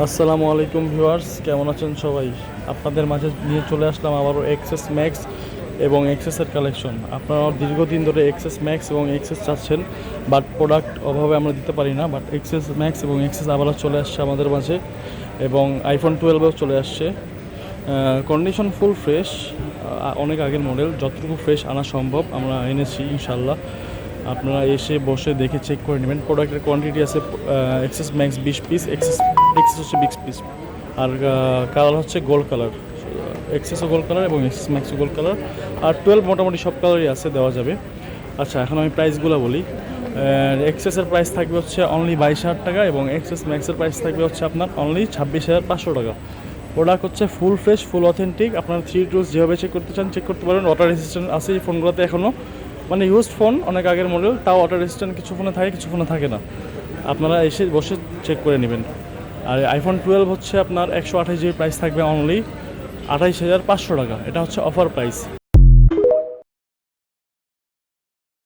আসসালামু আলাইকুম ভিউয়ার্স, কেমন আছেন সবাই? আপনাদের মাঝে নিয়ে চলে আসলাম আবারও এক্সএস ম্যাক্স এবং এক্সএসের কালেকশন। আপনারা দীর্ঘদিন ধরে এক্সএস ম্যাক্স এবং এক্সএস চাচ্ছেন, বাট প্রোডাক্ট অভাবে আমরা দিতে পারি না। বাট এক্সএস ম্যাক্স এবং এক্সএস আবারও চলে আসছে আমাদের মাঝে, এবং আইফোন 12ও চলে আসছে। কন্ডিশন ফুল ফ্রেশ, অনেক আগের মডেল, যতটুকু ফ্রেশ আনা সম্ভব আমরা এনেছি ইনশাল্লাহ। আপনারা এসে বসে দেখে চেক করে নেবেন। প্রোডাক্টের কোয়ান্টিটি আছে XS max 20 piece, XS XS হচ্ছে 20 পিস, আর কালার হচ্ছে গোল্ড কালার। এক্সএসও গোল্ড কালার এবং এক্সএস ম্যাক্সও গোল্ড কালার, আর 12 মোটামুটি সব কালারই আছে, দেওয়া যাবে। আচ্ছা, এখন আমি প্রাইসগুলো বলি। এক্সএসের প্রাইস থাকবে হচ্ছে অনলি 22,000 টাকা, এবং এক্সএস ম্যাক্সের প্রাইস থাকবে হচ্ছে আপনার অনলি 26,500 টাকা। প্রোডাক্ট হচ্ছে ফুল ফ্রেশ, ফুল অথেন্টিক। আপনারা 3 টুলস যেভাবে চেক করতে চান চেক করতে পারেন। ওয়াটার রেজিস্ট্যান্ট আছে এই ফোনগুলোতে এখনও, মানে ইউজড ফোন, অনেক আগের মডেল, তাও ওয়াটার রেজিস্ট্যান্ট কিছু ফোনে থাকে, কিছু ফোনে থাকে না। আপনারা এসে বসে চেক করে নেবেন। আর আইফোন 12 হচ্ছে আপনার 128 জিবি, প্রাইস থাকবে অনলি 28,500 টাকা। এটা হচ্ছে অফার প্রাইস।